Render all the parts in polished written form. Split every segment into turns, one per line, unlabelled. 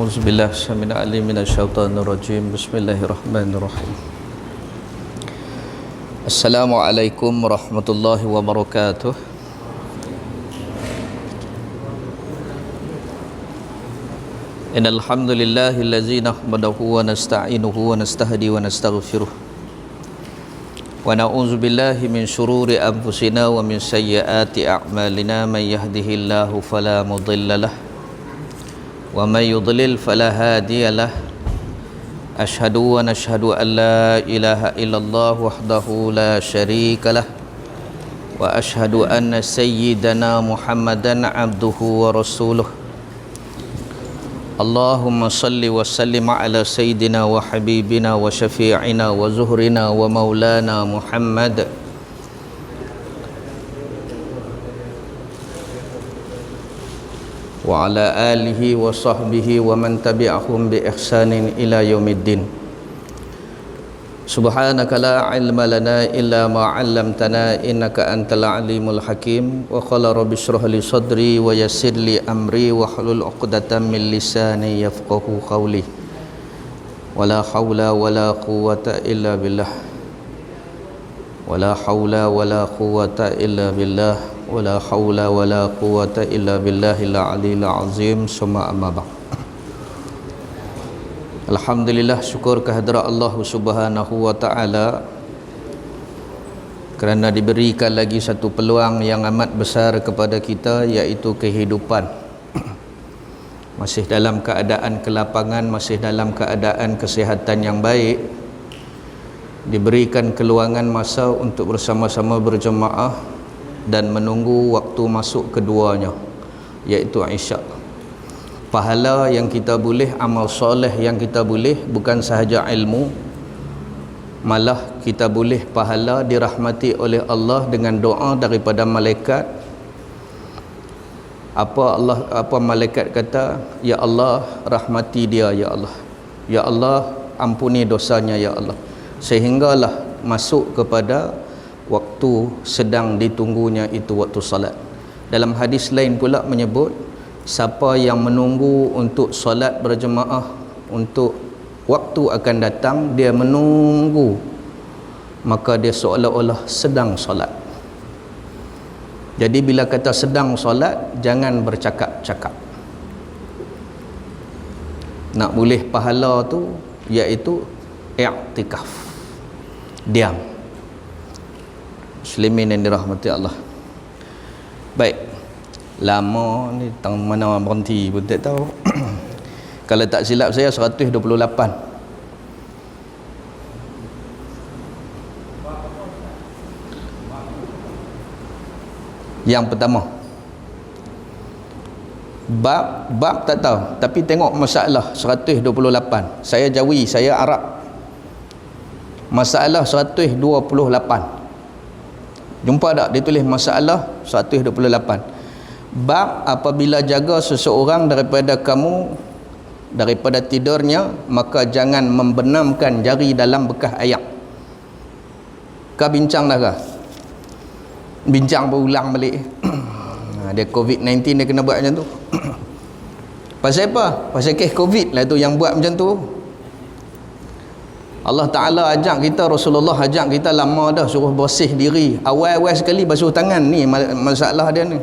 A'udzubillah syamina alim minasyaitonir rajim. Bismillahirrahmanirrahim. Assalamualaikum warahmatullahi wabarakatuh. Innal hamdalillahillazi nahmaduhu wa nasta'inuhu wa nastahdi wa nastaghfiruh. Wa na'udzu billahi min syururi anfusina wa min sayyiati a'malina. Man yahdihillahu fala mudhillalah wa may yudlil fala hadiyalah. Asyhadu wa nashhadu an la ilaha illallah wahdahu la syarikalah wa asyhadu anna sayyidana Muhammadan abduhu wa rasuluh. Allahumma salli wa sallim ala sayyidina wa habibina wa syafi'ina wa zuhrina wa maulana Muhammad wa ala alihi wa sahbihi wa man tabi'ahum bi ihsanin ila yaumiddin. Subhanaka la ilma lana illa ma 'allamtana innaka antal alimul hakim. Wa qala rabbi shrah li sadri wa yassir li amri wa hlul 'uqdatam min lisani yafqahu qawli. Wala haula wala quwwata illa billah. Wala haula wala quwwata illa billah. Wala haula wala quwwata illa billahil aliyil azim. Summa amma ba'd. Alhamdulillah, syukur kehadrat Allah Subhanahu wa taala kerana diberikan lagi satu peluang yang amat besar kepada kita, iaitu kehidupan. Masih dalam keadaan kelapangan, masih dalam keadaan kesihatan yang baik, diberikan keluangan masa untuk bersama-sama berjemaah dan menunggu waktu masuk keduanya, iaitu Isyak. Pahala yang kita boleh, amal soleh yang kita boleh, bukan sahaja ilmu, malah kita boleh pahala dirahmati oleh Allah dengan doa daripada malaikat. Apa malaikat kata? Ya Allah, rahmati dia ya Allah. Ya Allah, ampuni dosanya ya Allah. Sehinggalah masuk kepada waktu sedang ditunggunya itu waktu salat. Dalam hadis lain pula menyebut, siapa yang menunggu untuk solat berjemaah untuk waktu akan datang, dia menunggu, maka dia seolah-olah sedang solat. Jadi bila kata sedang solat, jangan bercakap-cakap. Nak boleh pahala tu iaitu i'tikaf, diam. Muslimin yang dirahmati Allah. Baik, lama ni tang mana berhenti pun tak tahu. Kalau tak silap saya 128. Yang pertama, bab tak tahu, tapi tengok masalah 128. Saya Jawi, saya Arab. Masalah 128. Jumpa tak dia tulis masalah 128. Bab apabila jaga seseorang daripada tidurnya, maka jangan membenamkan jari dalam bekas ayak. Kau bincang dah ke? Bincang berulang balik. Dia COVID-19 dia kena buat macam tu. Pasal apa? Pasal kes COVID lah tu yang buat macam tu. Allah Ta'ala ajak kita, Rasulullah ajak kita lama dah, suruh bersih diri. Awal-awal sekali basuh tangan. Ni masalah dia ni.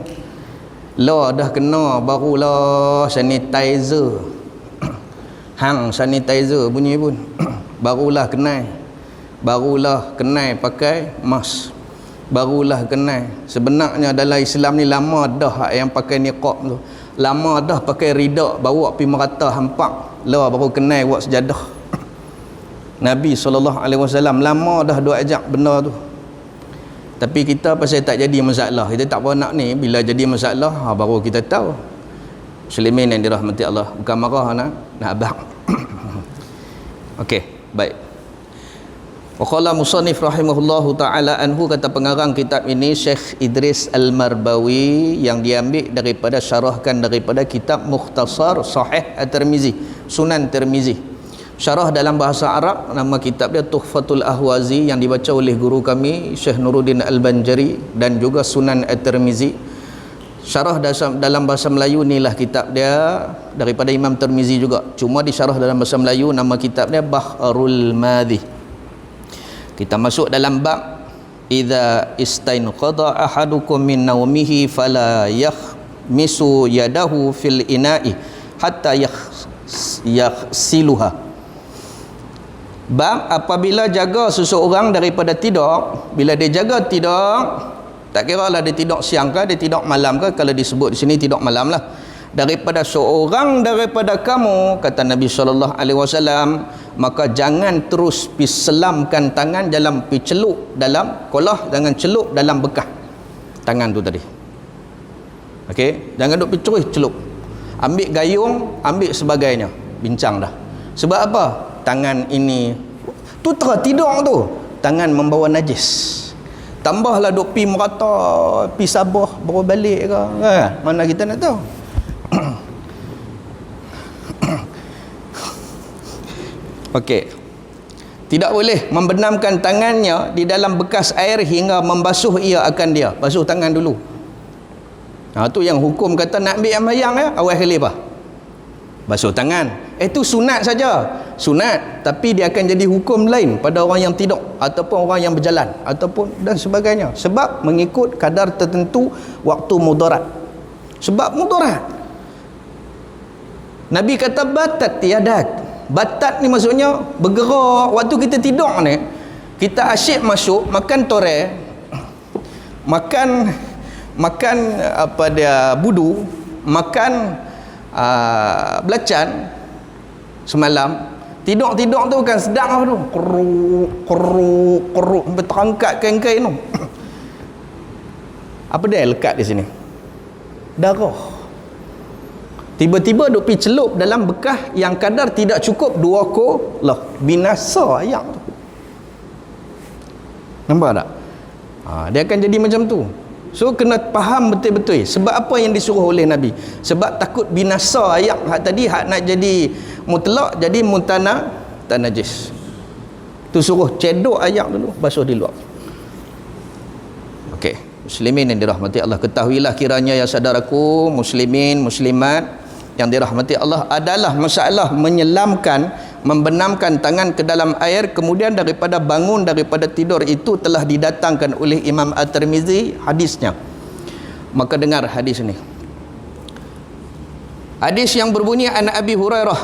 Lah dah kena, barulah sanitizer. Hang sanitizer bunyi pun. Barulah kenal pakai mask. Barulah kenal. Sebenarnya dalam Islam ni lama dah yang pakai niqab tu. Lama dah pakai ridak, bawa pergi merata hampak. Lah baru kenal buat sejadah. Nabi SAW lama dah duk ajak benda tu. Tapi kita pasal tak jadi masalah, kita tak apa nak ni, bila jadi masalah baru kita tahu. Muslimin yang dirahmati Allah, bukan marah nak abang. Okey, baik. Wa qala musannif rahimahullahu taala anhu, kata pengarang kitab ini Syekh Idris Al-Marbawi, yang diambil daripada syarahkan daripada kitab Mukhtasar Sahih At-Tirmizi, Sunan Tirmizi. Syarah dalam bahasa Arab, nama kitab dia Tuhfatul Ahwazi, yang dibaca oleh guru kami Syekh Nuruddin Al-Banjari, dan juga Sunan At-Tirmizi. Syarah dalam bahasa Melayu ni lah kitab dia daripada Imam Tirmizi juga. Cuma disyarah dalam bahasa Melayu, nama kitab dia Bahrul Madhi. Kita masuk dalam bab idza istainqadha ahadukum min naumihi fala yakhmisu yadahu fil ina'i hatta yaghsiluha. Bab apabila jaga seseorang daripada tidur, bila dia jaga tidur, tak kira lah dia tidur siang ke, dia tidur malam ke, kalau disebut di sini tidur malam lah. Daripada seorang daripada kamu, kata Nabi SAW, maka jangan terus pi selamkan tangan dalam pi celup dalam kolah, jangan celup dalam bekas tangan tu tadi. Okey, jangan duk pi terus celup. Ambil gayung, ambil sebagainya. Bincang dah. Sebab apa? Tangan ini tu tidur tu, tangan membawa najis. Tambahlah duk pi merata, pi Sabah baru balik ke. Mana kita nak tahu. Okey. Tidak boleh membenamkan tangannya di dalam bekas air hingga membasuh ia akan dia. Basuh tangan dulu. Tu yang hukum kata nak ambil sembahyang awal kali apa? Basuh tangan. Itu sunat saja. Sunat, tapi dia akan jadi hukum lain pada orang yang tidur ataupun orang yang berjalan ataupun dan sebagainya. Sebab mengikut kadar tertentu waktu mudarat. Sebab mudarat. Nabi kata batat yadak. Batat ni maksudnya bergerak waktu kita tidur ni. Kita asyik masuk makan tore, makan apa dia budu, makan belacan semalam. Tidur tu kan sedang tu. Keruk sampai terangkat kain-kain tu. Apa dia lekat di sini? Darah. Tiba-tiba duk pi celup dalam bekas yang kadar tidak cukup 2 kolah. Binasa ayam tu. Nampak tak? Dia akan jadi macam tu. So kena faham betul-betul sebab apa yang disuruh oleh Nabi. Sebab takut binasa ayam hak tadi, hak nak jadi mutlak jadi najis. Tu suruh cedok ayam dulu, basuh di luar. Okey, muslimin yang dirahmati Allah, ketahuilah kiranya ya saudaraku muslimin muslimat yang dirahmati Allah, adalah masalah menyelamkan, membenamkan tangan ke dalam air kemudian daripada bangun daripada tidur itu telah didatangkan oleh Imam At-Tirmizi hadisnya. Maka dengar hadis ini. Hadis yang berbunyi an Abi Hurairah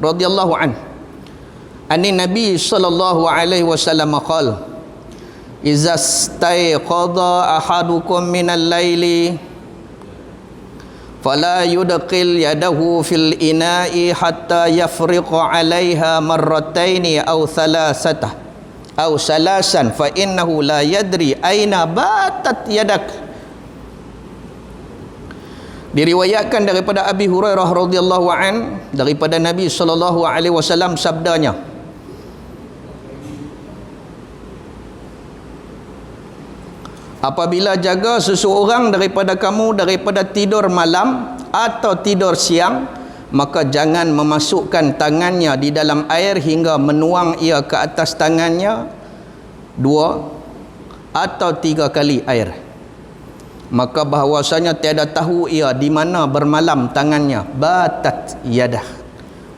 radhiyallahu an. Ani Nabi sallallahu alaihi wasallam qala: "Idza stayqadha ahadukum minal laili fala yudqil yadahu fil ina'i hatta yafriqa 'alaiha marrataini aw thalathata aw salasan fa innahu la yadri aina batat yadak." Diriwayatkan daripada Abi Hurairah radhiyallahu an daripada Nabi sallallahu alaihi wasallam sabdanya, apabila jaga seseorang daripada kamu daripada tidur malam atau tidur siang, maka jangan memasukkan tangannya di dalam air hingga menuang ia ke atas tangannya 2 atau 3 kali air. Maka bahawasanya tiada tahu ia di mana bermalam tangannya, batat yadah.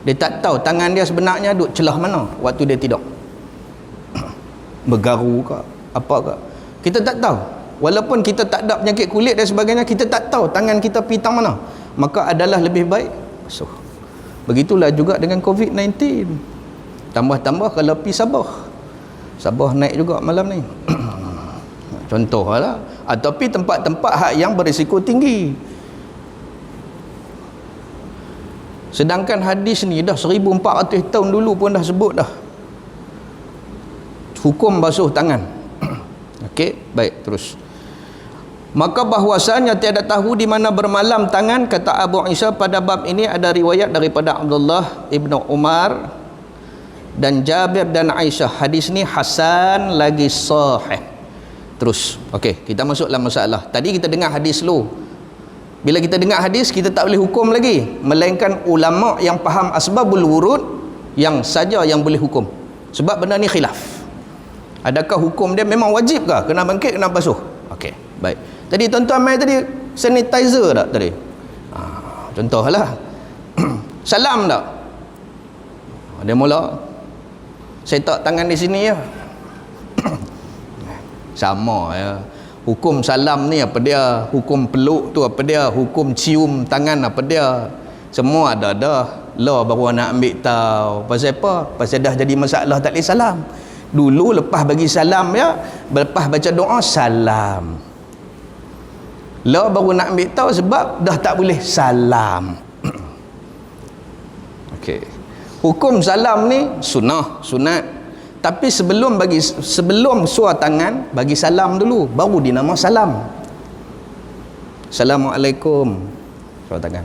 Dia tak tahu tangan dia sebenarnya duduk celah mana waktu dia tidur. Bergaru ke apa ke, kita tak tahu. Walaupun kita tak ada penyakit kulit dan sebagainya, kita tak tahu tangan kita pitang mana. Maka adalah lebih baik basuh. Begitulah juga dengan COVID-19. Tambah-tambah kalau pi Sabah naik juga malam ni. Contohlah. Atau pi tempat-tempat hak yang berisiko tinggi. Sedangkan hadis ni dah 1400 tahun dulu pun dah sebut dah hukum basuh tangan. Okey, baik, terus. Maka bahwasanya tiada tahu di mana bermalam tangan, kata Abu Isa, pada bab ini ada riwayat daripada Abdullah ibnu Umar dan Jabir dan Aisyah. Hadis ni hasan lagi sahih. Terus, okey, kita masuklah masalah. Tadi kita dengar hadis dulu. Bila kita dengar hadis, kita tak boleh hukum lagi, melainkan ulama yang faham asbabul wurud yang saja yang boleh hukum. Sebab benda ni khilaf. Adakah hukum dia memang wajib ke? Kena bangkit, kena basuh? Okey, baik. Tadi tuan-tuan mai tadi sanitizer tak tadi? Contohlah. Salam tak? Dia mula, saya tak tangan di sini ya. Sama ya. Hukum salam ni apa dia? Hukum peluk tu apa dia? Hukum cium tangan apa dia? Semua ada dah. Law baru nak ambil tahu. Pasal apa? Pasal dah jadi masalah tak boleh salam. Dulu lepas bagi salam ya, lepas baca doa salam. Law baru nak ambil tahu sebab dah tak boleh salam. Okey. Hukum salam ni sunat. Tapi sebelum suar tangan, bagi salam dulu, baru dinama salam. Assalamualaikum. Suar tangan.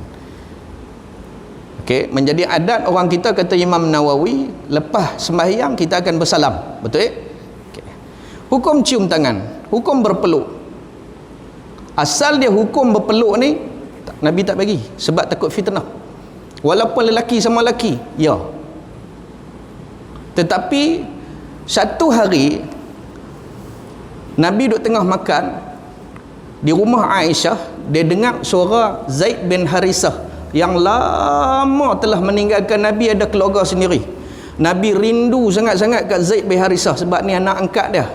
Okey, menjadi adat orang kita, kata Imam Nawawi, lepas sembahyang kita akan bersalam. Betul? Okey. Hukum cium tangan, hukum berpeluk. Asal dia hukum berpeluk ni Nabi tak bagi sebab takut fitnah. Walaupun lelaki sama lelaki, ya. Tetapi satu hari Nabi duduk tengah makan di rumah Aisyah, dia dengar suara Zaid bin Harisah yang lama telah meninggalkan Nabi, ada keluarga sendiri. Nabi rindu sangat-sangat kat Zaid bin Harisah sebab ni anak angkat dia.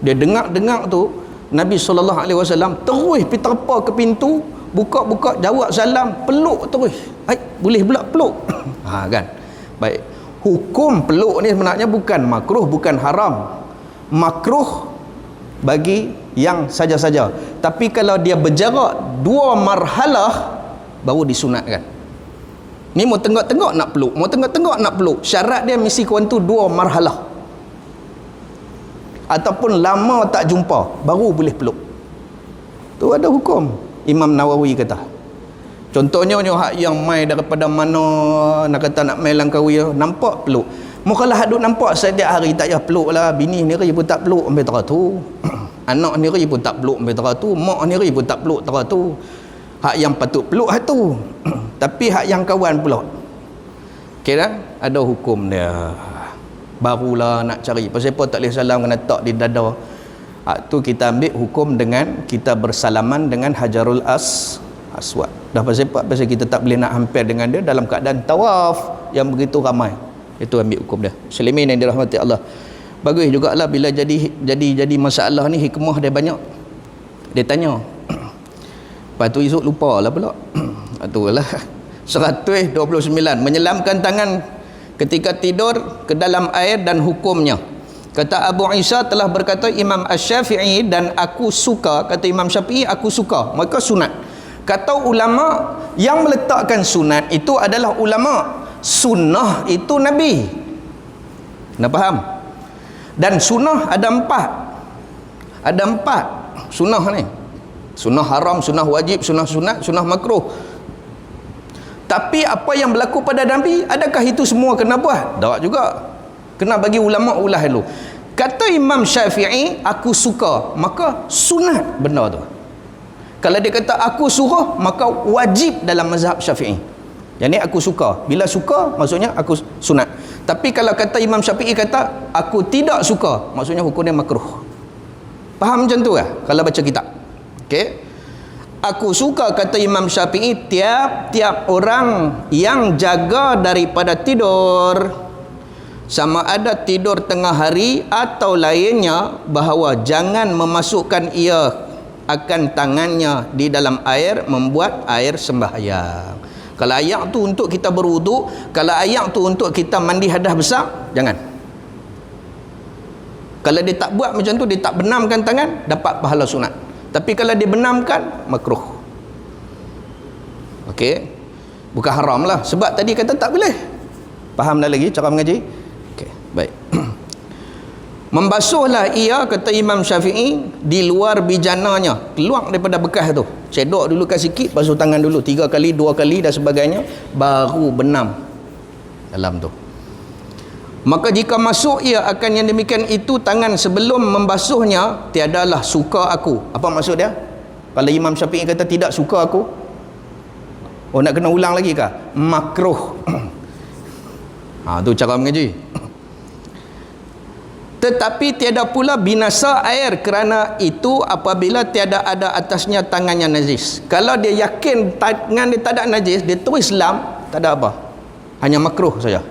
Dia dengar tu Nabi SAW terus pergi terpa ke pintu, buka-buka, jawab salam, peluk terus. Boleh pula peluk. Kan. Baik. Hukum peluk ni sebenarnya bukan makruh, bukan haram. Makruh bagi yang saja-saja. Tapi kalau dia berjarak 2 marhalah baru disunatkan. Ni mau tengok-tengok nak peluk, mau tengok-tengok nak peluk. Syarat dia mesti kawan tu 2 marhalah. Ataupun lama tak jumpa baru boleh peluk. Tu ada hukum. Imam Nawawi kata. Contohnya hak yang mai daripada mana nak kata nak mai Langkawi, nampak peluk. Mukalah hadut nampak setiap hari tak payah peluk lah. Bini ni pun tak peluk sampai teratu. Anak ni pun tak peluk sampai teratu. Mak ni pun tak peluk teratu. Hak yang patut peluk hak tu. Tapi hak yang kawan pula. Kira ada hukum dia. Barulah nak cari. Pasal apa tak boleh salam kena tak di dada. Hak tu kita ambil hukum dengan kita bersalaman dengan Hajarul Aswad. Dah pasal apa? Pasal kita tak boleh nak hampir dengan dia dalam keadaan tawaf yang begitu ramai. Itu ambil hukum dia. Muslimin yang dirahmati Allah. Bagus jugalah bila jadi masalah ni, hikmah dia banyak. Dia tanya. Lepas tu esok lupa lah pula. Itulah 129. Menyelamkan tangan ketika tidur ke dalam air dan hukumnya. Kata Abu Isa telah berkata Imam Asy-Syafi'i, dan aku suka, kata Imam Syafi'i, aku suka, maka sunat. Kata ulama yang meletakkan sunat itu adalah ulama. Sunnah itu Nabi. Nak faham? Dan sunnah ada 4. Ada 4 sunnah ni. Sunnah haram, sunnah wajib, sunnah sunat, sunnah makruh. Tapi apa yang berlaku pada Nabi, adakah itu semua kena buat? Tak juga. Kena bagi ulama ulah dulu. Kata Imam Syafi'i, aku suka, maka sunat benda tu. Kalau dia kata aku suruh, maka wajib dalam mazhab Syafi'i. Yang ni aku suka. Bila suka, maksudnya aku sunat. Tapi kalau kata Imam Syafi'i kata aku tidak suka, maksudnya hukumnya makruh. Faham macam tu lah kalau baca kitab. Okey. Aku suka, kata Imam Syafi'i, tiap-tiap orang yang jaga daripada tidur, sama ada tidur tengah hari atau lainnya, bahawa jangan memasukkan ia akan tangannya di dalam air membuat air sembahyang. Kalau ayat tu untuk kita berwuduk, kalau ayat tu untuk kita mandi hadas besar, jangan. Kalau dia tak buat macam tu, dia tak benamkan tangan, dapat pahala sunat. Tapi kalau dia benamkan, makruh. Okey. Bukan haram lah. Sebab tadi kata tak boleh. Faham dah lagi cara mengaji? Okey, baik. Membasuhlah ia, kata Imam Syafi'i, di luar bijananya, keluar daripada bekas tu. Cedok dulu kan sikit, basuh tangan dulu 3 kali, 2 kali dan sebagainya, baru benam dalam tu. Maka jika masuk ia akan yang demikian itu tangan sebelum membasuhnya, tiadalah suka aku. Apa maksud dia? Kalau Imam Syafi'i kata tidak suka aku, oh nak kena ulang lagi kah? Makruh. Tu cara mengaji. Tetapi tiada pula binasa air kerana itu apabila tiada ada atasnya tangannya najis. Kalau dia yakin tangan dia tak ada najis, dia terus Islam, tak ada apa, hanya makruh saja.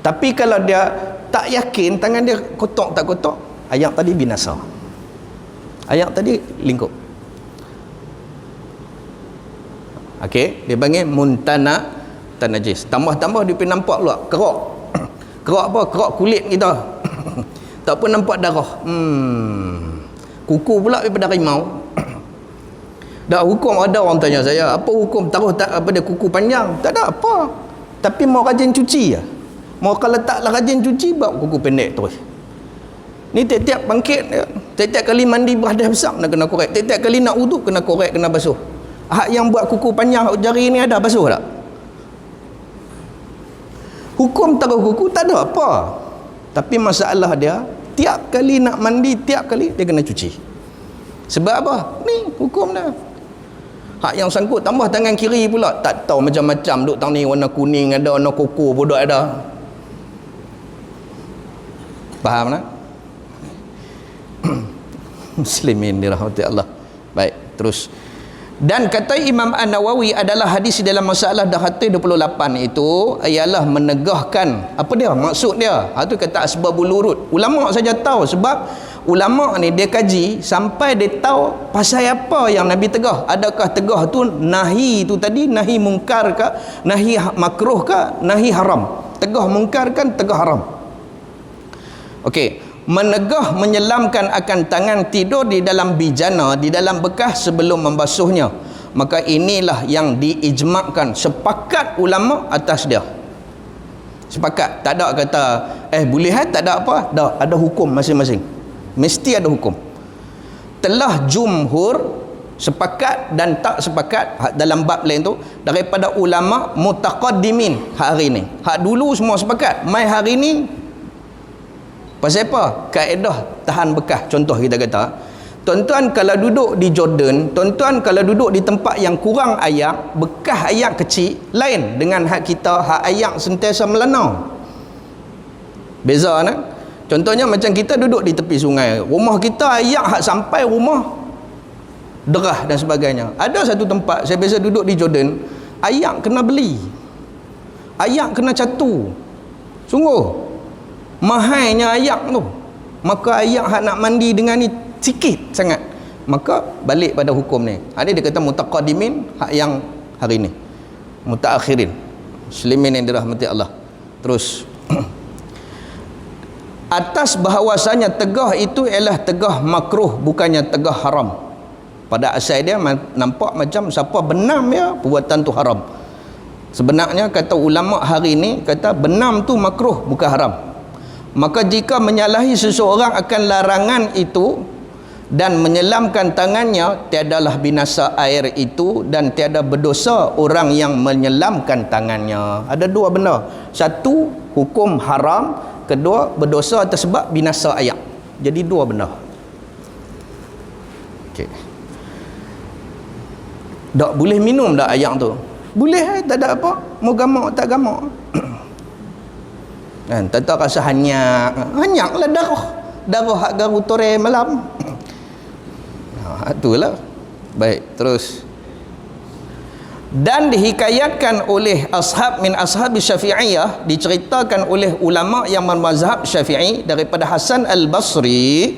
Tapi kalau dia tak yakin tangan dia kotor tak kotor, ayat tadi binasa, ayat tadi lingkup. Okey, dia panggil muntana tanajis. Tambah-tambah dia pergi nampak pula kerak. Kerak apa? Kerak kulit kita. Tak pun nampak darah. Kuku pula daripada harimau. Dah hukum ada orang tanya saya, apa hukum taruh tak apa dia kuku panjang? Tak ada apa. Tapi mau rajin cuci ya. Mau kalau taklah rajin cuci bawa kuku pendek terus. Ni tiap-tiap bangkit, tiap-tiap kali mandi berhadas besar nak kena korek. Tiap-tiap kali nak wuduk kena korek, kena basuh. Hak yang buat kuku panjang jari ni ada basuh tak? Hukum taruh kuku tak ada apa. Tapi masalah dia, tiap kali nak mandi, tiap kali dia kena cuci. Sebab apa? Ni hukum dia. Hak yang sangkut tambah tangan kiri pula, tak tahu macam-macam. Duk tang ni warna kuning ada, warna koko bodoh ada. Faham tak? Muslimin dirahmati Allah. Baik, terus. Dan kata Imam An-Nawawi adalah hadis dalam masalah Dahatir 28 itu ialah menegahkan apa dia maksud dia. Itu kata asbabul urud. Ulama saja tahu, sebab ulama ni dia kaji sampai dia tahu pasal apa yang Nabi tegah. Adakah tegah tu nahi tu tadi, nahi mungkar ke, nahi makruh ke, nahi haram. Tegah mungkar kan, tegah haram. Okey, menegah menyelamkan akan tangan tidur di dalam bijana, di dalam bekas sebelum membasuhnya. Maka inilah yang diijmakkan, sepakat ulama atas dia. Sepakat, tak ada kata boleh tak ada apa, dah ada hukum masing-masing. Mesti ada hukum. Telah jumhur sepakat dan tak sepakat dalam bab lain tu daripada ulama mutaqaddimin hari ni. Hak dulu semua sepakat, mai hari ni pasal apa? Kaedah tahan bekas. Contoh kita kata, tuan-tuan kalau duduk di Jordan, tuan-tuan kalau duduk di tempat yang kurang ayak, bekas ayak kecil, lain dengan hak kita, hak ayak sentiasa melana. Beza kan? Contohnya macam kita duduk di tepi sungai, rumah kita ayak hak sampai rumah derah dan sebagainya. Ada satu tempat, saya biasa duduk di Jordan, ayak kena beli, ayak kena catu. Sungguh mahalnya ayak tu. Maka ayak hak nak mandi dengan ni sikit sangat, maka balik pada hukum ni. Ada dia kata mutaqaddimin, hak yang hari ni mutaakhirin. Muslimin yang dirahmati Allah. Terus atas bahawasanya tegah itu ialah tegah makruh, bukannya tegah haram. Pada asal dia nampak macam siapa benam ya perbuatan tu haram. Sebenarnya kata ulama hari ni kata benam tu makruh, bukan haram. Maka jika menyalahi seseorang akan larangan itu dan menyelamkan tangannya, tiadalah binasa air itu dan tiada berdosa orang yang menyelamkan tangannya. Ada dua benda. Satu, hukum haram. Kedua, berdosa atas sebab binasa air. Jadi dua benda. Okey. Tak boleh minum dah air tu? Boleh, tak ada apa. Mau gamak tak gamak. Kan, tak tahu rasa hanyaklah darah hak garu tore malam. Itulah. Baik, terus. Dan dihikayatkan oleh ashab min ashabi Syafi'iyah, diceritakan oleh ulama yang bermazhab Syafi'i daripada Hasan Al-Basri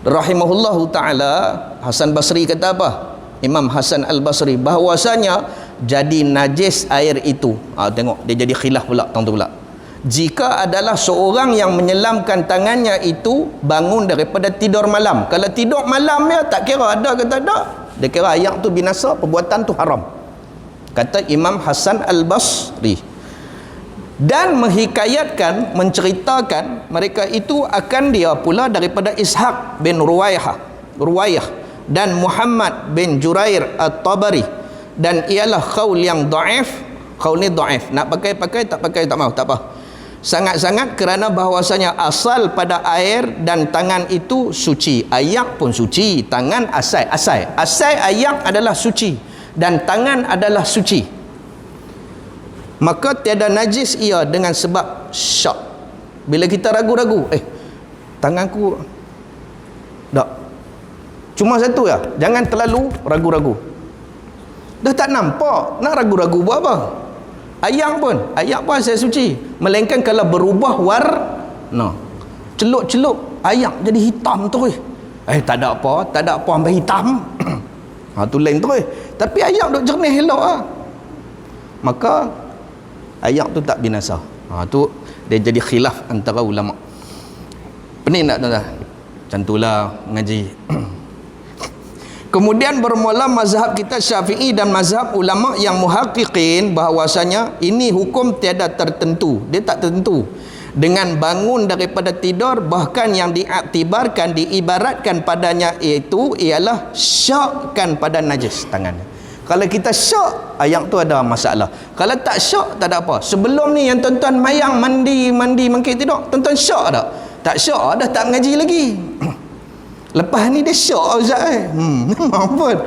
rahimahullahu taala. Hasan Basri kata apa? Imam Hasan Al-Basri bahwasanya jadi najis air itu. Tengok dia jadi khilaf pula tang tu pula. Jika adalah seorang yang menyelamkan tangannya itu bangun daripada tidur malam. Kalau tidur malam ya tak kira ada ke tak ada, dia kira ayak tu binasa, perbuatan tu haram, kata Imam Hasan Al-Basri. Dan menghikayatkan, menceritakan mereka itu akan dia pula daripada Ishaq bin Ruwayah dan Muhammad bin Jurair At-Tabari. Dan ialah qaul yang dhaif. Qaul ni dhaif, nak pakai tak pakai tak mau, tak apa. Sangat-sangat kerana bahawasanya asal pada air dan tangan itu suci. Ayak pun suci, tangan asal ayak adalah suci dan tangan adalah suci. Maka tiada najis ia dengan sebab syak. Bila kita ragu-ragu, tanganku tak. Cuma satu ya, jangan terlalu ragu-ragu. Dah tak nampak, nak ragu-ragu buat apa? Ayak pun saya suci, melainkan kalau berubah warna, celup-celup ayak jadi hitam terus, tak ada apa sampai hitam. Tu lain terus. Tapi ayak duk jernih elok lah, maka ayak tu tak binasa. Tu dia jadi khilaf antara ulama. Pening tak tuan-tuan? Macam itulah mengaji. Kemudian bermula mazhab kita Syafi'i dan mazhab ulama yang muhaqqiqin bahawasanya ini hukum tiada tertentu. Dia tak tertentu. Dengan bangun daripada tidur, bahkan yang diiktibarkan, diibaratkan padanya itu ialah syakkan pada najis tangan. Kalau kita syak, ayak tu ada masalah. Kalau tak syak, tak ada apa. Sebelum ni yang tuan-tuan mayang mandi mangkit tidur, tuan-tuan syak tak? Tak syak dah tak mengaji lagi. Lepas ni dia syak Ustaz memang pun.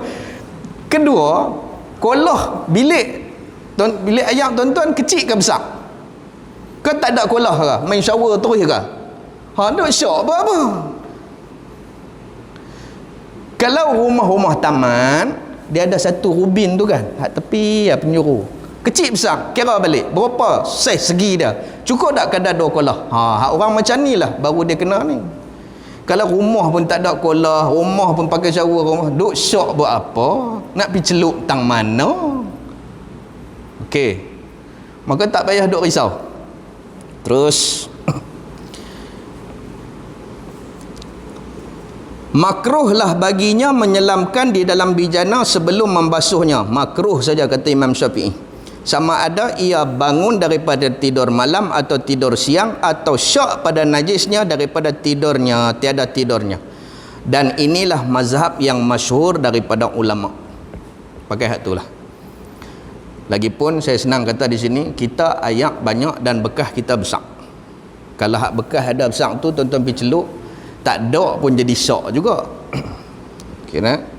Kedua, kolah bilik ayak tuan-tuan kecil ke besar? Ke tak ada kolah ke? Main shower terus ke? Duk syak apa? Kalau rumah-rumah taman, dia ada satu rubin tu kan, hak tepi penjuru. Kecil besar, kira balik berapa saiz segi dia. Cukup tak kadar 2 kolah? Hak orang macam ni lah baru dia kena ni. Kalau rumah pun tak ada kolah, rumah pun pakai shower rumah, duk syok buat apa? Nak pergi celup tang mana? Okey. Maka tak payah duk risau. Terus makruhlah baginya menyelamkan di dalam bijana sebelum membasuhnya. Makruh saja kata Imam Syafi'i. Sama ada ia bangun daripada tidur malam atau tidur siang, atau syak pada najisnya daripada tidurnya, tiada tidurnya. Dan inilah mazhab yang masyhur daripada ulama. Pakai hak itulah. Lagipun saya senang kata di sini, kita ayak banyak dan bekas kita besar. Kalau hak bekas ada besar tu tuan-tuan pergi celup, tak ada pun jadi syak juga. Kira.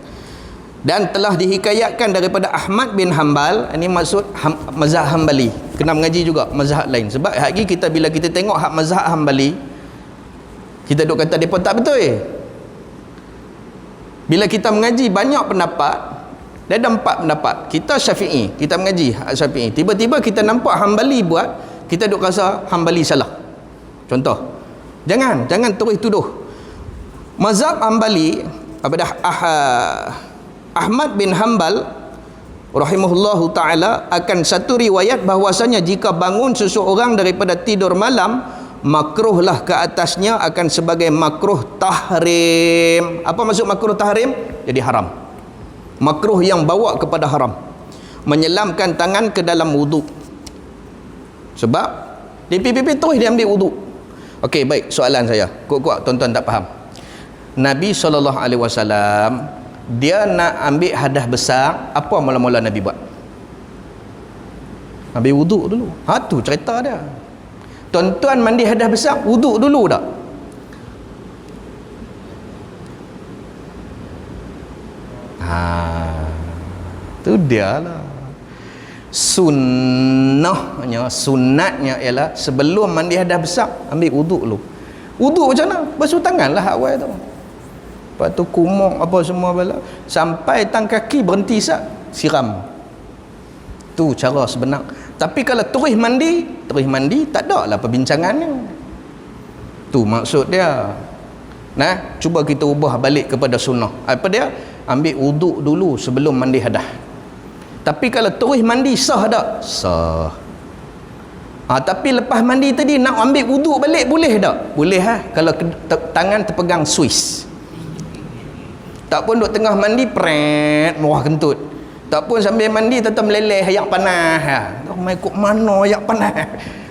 Dan telah dihikayatkan daripada Ahmad bin Hanbal, ini maksud mazhab Hanbali. Kena mengaji juga mazhab lain. Sebab lagi kita bila kita tengok hak mazhab Hanbali, kita duk kata depa tak betul. Bila kita mengaji banyak pendapat, dia ada 4 pendapat. Kita Syafi'i, kita mengaji hak Syafi'i. Tiba-tiba kita nampak Hanbali buat, kita duk rasa Hanbali salah. Contoh, jangan terus tuduh. Mazhab Hanbali Ahmad bin Hanbal rahimahullahu ta'ala akan satu riwayat bahwasanya jika bangun seseorang daripada tidur malam, makruhlah ke atasnya akan sebagai makruh tahrim. Apa maksud makruh tahrim? Jadi haram. Makruh yang bawa kepada haram. Menyelamkan tangan ke dalam wuduk. Sebab di pipi terus dia ambil wuduk. Okey, baik, soalan saya. Kuat-kuat tuan-tuan tak faham. Nabi SAW dia nak ambil hadas besar, apa mula-mula Nabi buat? Ambil wuduk dulu. Tu cerita dia. Tuan-tuan mandi hadas besar, wuduk dulu tak? Tu dia lah. Sunatnya ialah sebelum mandi hadas besar, ambil wuduk dulu. Wuduk macam mana? Basuh tangan lah awal tu. Lepas tu kumuk apa semua bala, sampai tang kaki berhenti siram. Tu cara sebenar. Tapi kalau terus mandi tak ada lah perbincangannya. Tu maksud dia. Nah, cuba kita ubah balik kepada sunnah. Apa dia? Ambil wuduk dulu sebelum mandi hadas. Tapi kalau terus mandi sah tak? Sah. Tapi lepas mandi tadi nak ambil wuduk balik boleh tak? Boleh kalau tangan terpegang Swiss. Tak pun duk tengah mandi murah kentut. Tak pun sambil mandi tetap meleleh ayak panas. Mai kok mana ayak panas.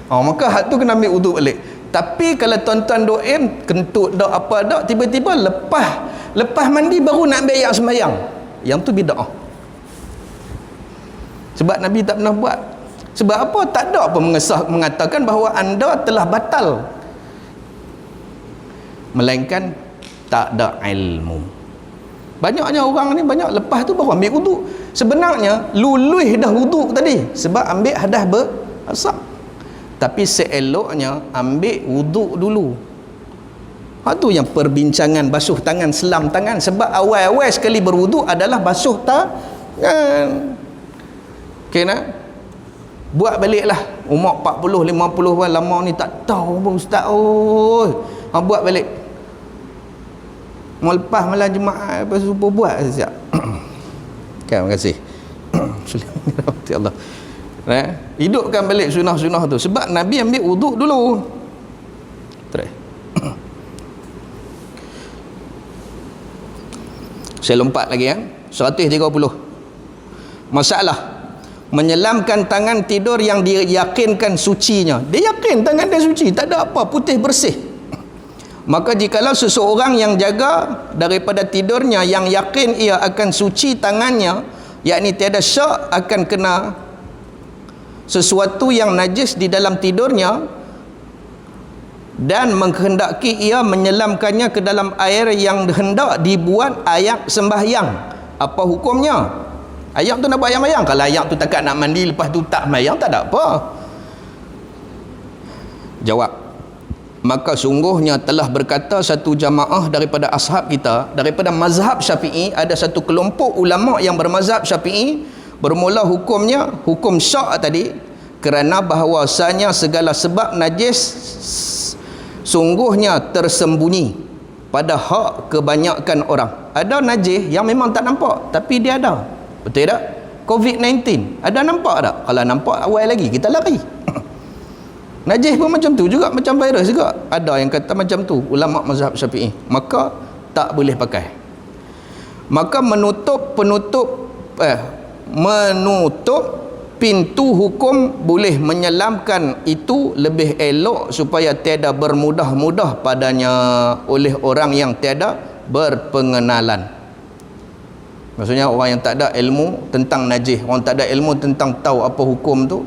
Maka hak tu kena ambil wuduk balik. Tapi kalau tuan-tuan duk kentut dak apa dak, tiba-tiba lepas mandi baru nak ambil ayak sembahyang. Yang tu bidah. Sebab Nabi tak pernah buat. Sebab apa? Tak ada apa mengatakan bahawa anda telah batal. Melainkan tak ada ilmu. Banyaknya orang ni lepas tu baru ambil wuduk. Sebenarnya luluh dah wuduk tadi sebab ambil hadas besar. Tapi seeloknya ambil wuduk dulu. tu yang perbincangan basuh tangan, selam tangan. Sebab awal-awal sekali berwuduk adalah basuh tangan. Okey nak? Buat baliklah. Umur 40, 50 orang lama ni tak tahu pun ustaz. Buat balik. Mau lepas malam Jumaat apa suruh buat siap. Terima kasih. Allah. Hidupkan balik sunah-sunah tu. Sebab Nabi ambil wuduk dulu. Terus. Saya lompat lagi 130. Masalah menyelamkan tangan tidur yang diyakinkan sucinya. Dia yakin tangan dia suci, tak ada apa, putih bersih. Maka jikalau seseorang yang jaga daripada tidurnya yang yakin ia akan suci tangannya, yakni tiada syak akan kena sesuatu yang najis di dalam tidurnya, dan menghendaki ia menyelamkannya ke dalam air yang hendak dibuat ayak sembahyang, apa hukumnya? Ayak tu nak buat ayam-ayam. Kalau ayak tu takat nak mandi, lepas tu tak mayang, tak ada apa. Jawab, maka sungguhnya telah berkata satu jamaah daripada ashab kita, daripada mazhab Syafi'i. Ada satu kelompok ulama yang bermazhab Syafi'i, bermula hukumnya hukum syak tadi, kerana bahawasanya segala sebab najis sungguhnya tersembunyi pada hak kebanyakan orang. Ada najis yang memang tak nampak, tapi dia ada. Betul tak? COVID-19 ada nampak tak? Kalau nampak awal lagi kita lari. Najis pun macam tu juga, macam virus juga. Ada yang kata macam tu ulama mazhab Syafi'i. Maka tak boleh pakai. Maka menutup pintu hukum boleh menyelamkan itu lebih elok supaya tiada bermudah-mudah padanya oleh orang yang tiada berpengenalan. Maksudnya orang yang tak ada ilmu tentang najis, orang tak ada ilmu tentang tahu apa hukum tu,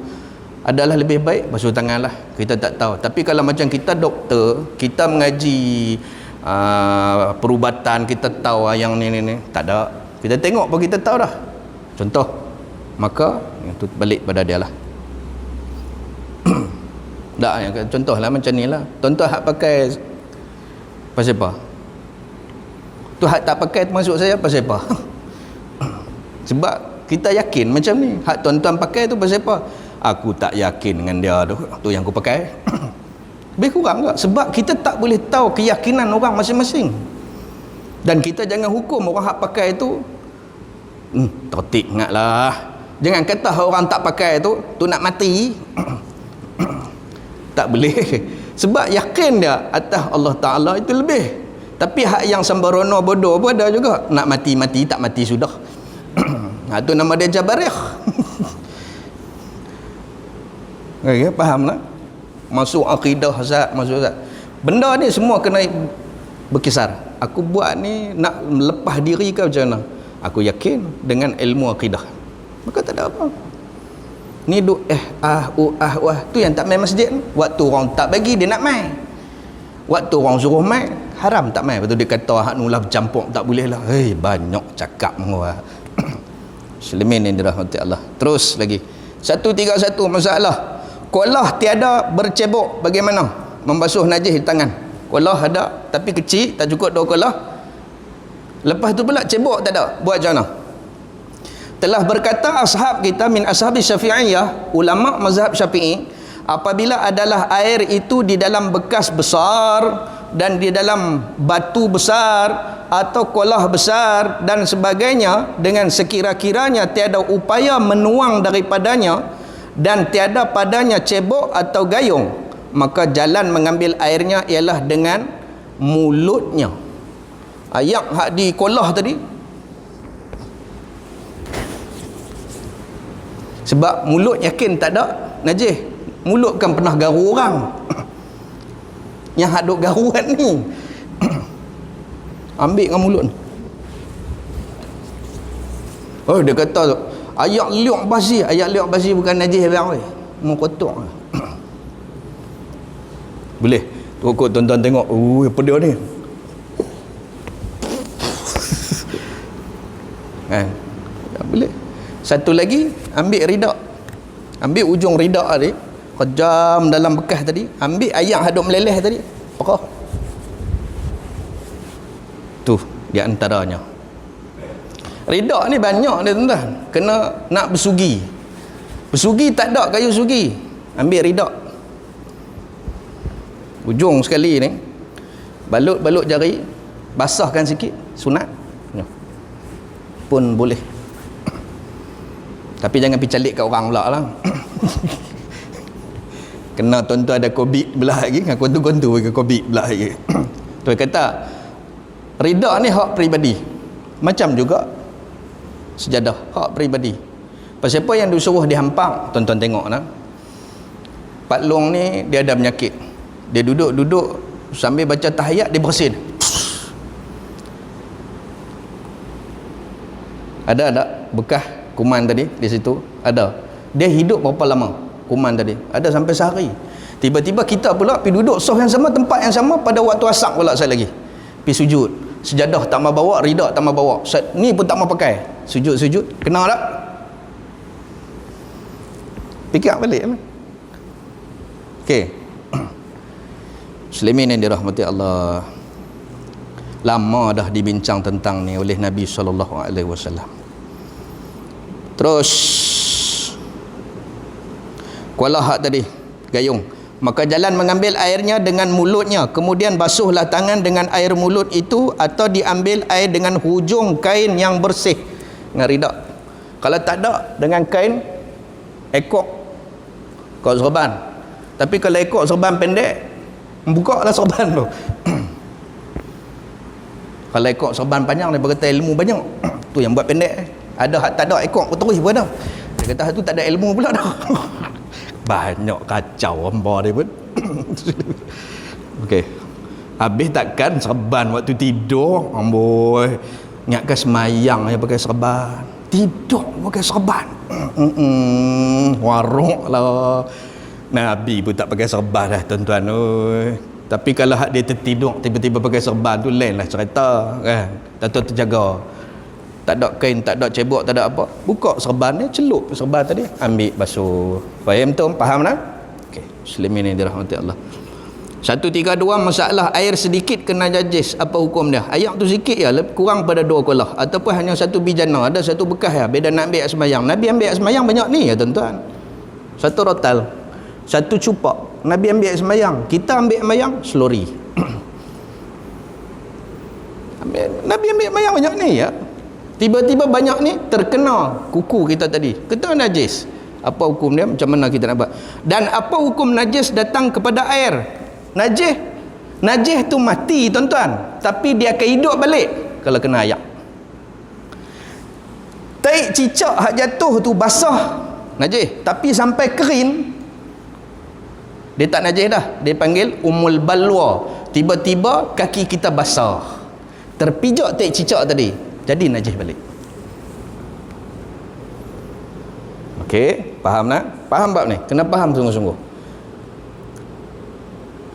adalah lebih baik basuh tangan lah. Kita tak tahu. Tapi kalau macam kita doktor, kita mengaji perubatan, kita tahu yang ni tak ada. Kita tengok pun kita tahu dah. Contoh, maka itu balik pada dia lah. Tak, contoh lah macam ni lah. Contoh hak pakai pasal apa? Tu hak tak pakai termasuk saya pasal apa? Sebab kita yakin macam ni. Hak tuan-tuan pakai tu pasal apa? Aku tak yakin dengan dia tu. Tu yang aku pakai. Lebih kurang tak? Sebab kita tak boleh tahu keyakinan orang masing-masing. Dan kita jangan hukum orang hak pakai tu. Tertik ingatlah. Jangan kata orang tak pakai tu nak mati. Tak boleh. Sebab yakin dia atas Allah Ta'ala itu lebih. Tapi hak yang sembrono bodoh pun ada juga. Nak mati-mati, tak mati sudah. Itu nama dia Jabariyah. Okay, faham tak? Masuk akidah Zat, masuk Zat. Benda ni semua kena berkisar. Aku buat ni nak lepas diri ke macam mana? Aku yakin dengan ilmu akidah. Maka tak ada apa. Ni duk tu yang tak main masjid. Waktu orang tak bagi dia nak main. Waktu orang suruh main, haram tak main. Betul dia kata hak nulah bercampur tak boleh lah. Hei, banyak cakap orang. Selemin yang dirahmati Allah. Terus lagi 131 masalah. Kolah tiada bercebok, bagaimana membasuh najis di tangan? Kolah ada tapi kecil, tak cukup 2 kolah. Lepas tu pula cebok tak ada. Buat macam mana? Telah berkata ashab kita min ashabi Syafi'iyah, ulama mazhab Syafi'i, apabila adalah air itu di dalam bekas besar dan di dalam batu besar atau kolah besar dan sebagainya, dengan sekira-kiranya tiada upaya menuang daripadanya dan tiada padanya cebok atau gayung, maka jalan mengambil airnya ialah dengan mulutnya. Ayat hak di kolah tadi, sebab mulut yakin tak ada najis. Mulut kan pernah garu orang. Yang hak duk garuan ni ambil dengan mulut. Oh, dia kata ayat liuk basi. Ayat liuk basi bukan najis bang oi. Mau kotor. Boleh. Tokok tuan-tuan tengok. Apa dia ni? Tak boleh. Satu lagi, ambil ridak. Ambil ujung ridak tadi, kejam dalam bekas tadi, ambil ayam haduk meleleh tadi, pakah. Tu di antaranya. Ridha ni banyak dia tuan-tuan. Kena nak bersugi. Bersugi tak ada kayu sugi. Ambil ridha. Ujung sekali ni balut jari, basahkan sikit, sunat. Ya. Pun boleh. Tapi jangan pergi calik kat orang pula lah. Kena tuan-tuan ada COVID belah lagi, dengan kontu-kontu ke COVID belah lagi. Tuan kata ridha ni hak peribadi. Macam juga sejadah, hak peribadi. Pasal apa yang disuruh dihampang, tuan-tuan tengok lah. Pak Long ni dia ada penyakit. Dia duduk sambil baca tahiyat dia bersin. Ada bekas kuman tadi di situ? Ada. Dia hidup berapa lama kuman tadi? Ada sampai sehari. Tiba-tiba kita pula pergi duduk soh yang sama, tempat yang sama pada waktu asar pula saya lagi. Pergi sujud. Sejadah tak mau bawa, ridha tak mau bawa. Ni pun tak mau pakai. Sujud. Kena tak? Fikir balik. Okey. Muslimin yang dirahmati Allah. Lama dah dibincang tentang ni oleh Nabi SAW. Terus kuala hak tadi gayung, maka jalan mengambil airnya dengan mulutnya, kemudian basuhlah tangan dengan air mulut itu, atau diambil air dengan hujung kain yang bersih. Ngari tak? Kalau tak ada dengan kain ekor kau serban. Tapi kalau ekor serban pendek, buka lah serban tu. Kalau ekor serban panjang, dia berkata ilmu banyak. Tu yang buat pendek. Ada hak tak ada ekor pun terus pun dah. Dia kata tu tak ada ilmu pula dah. Banyak kacau hamba dia pun. Okey. Habis takkan serban waktu tidur, amboi. Ingatkan semayang je pakai serban. Tidur pakai serban. Waruk lah. Nabi pun tak pakai serban dah tuan-tuan oi. Tapi kalau hak dia tertidur tiba-tiba pakai serban tu lain lah cerita kan. Tak terjaga. Tak ada kain, tak ada cebok, tak ada apa. Buka serban dia, celup serban tadi, ambil basuh. Faham tu? Faham tak? Okey, muslimin yang dirahmati Allah. 132 masalah air sedikit kena najis, apa hukum dia? Air tu sikit ya, kurang pada 2 kulah ataupun hanya 1 bijana, ada 1 bekas ya, beda nak ambil sembahyang. Nabi ambil sembahyang banyak ni ya tuan-tuan. 1 rotal, 1 cupak. Nabi ambil sembahyang, kita ambil sembahyang selori. Nabi ambil sembahyang banyak ni ya. Tiba-tiba banyak ni terkena kuku kita tadi, kita najis. Apa hukum dia? Macam mana kita nak buat? Dan apa hukum najis datang kepada air? Najis tu mati tuan-tuan, tapi dia akan hidup balik kalau kena air. Taik cicak hak jatuh tu basah najis, tapi sampai kering dia tak najis dah. Dia panggil umul balwa. Tiba-tiba kaki kita basah, terpijak taik cicak tadi, jadi najis balik. Okey, faham tak? Faham bab ni? Kena faham sungguh-sungguh.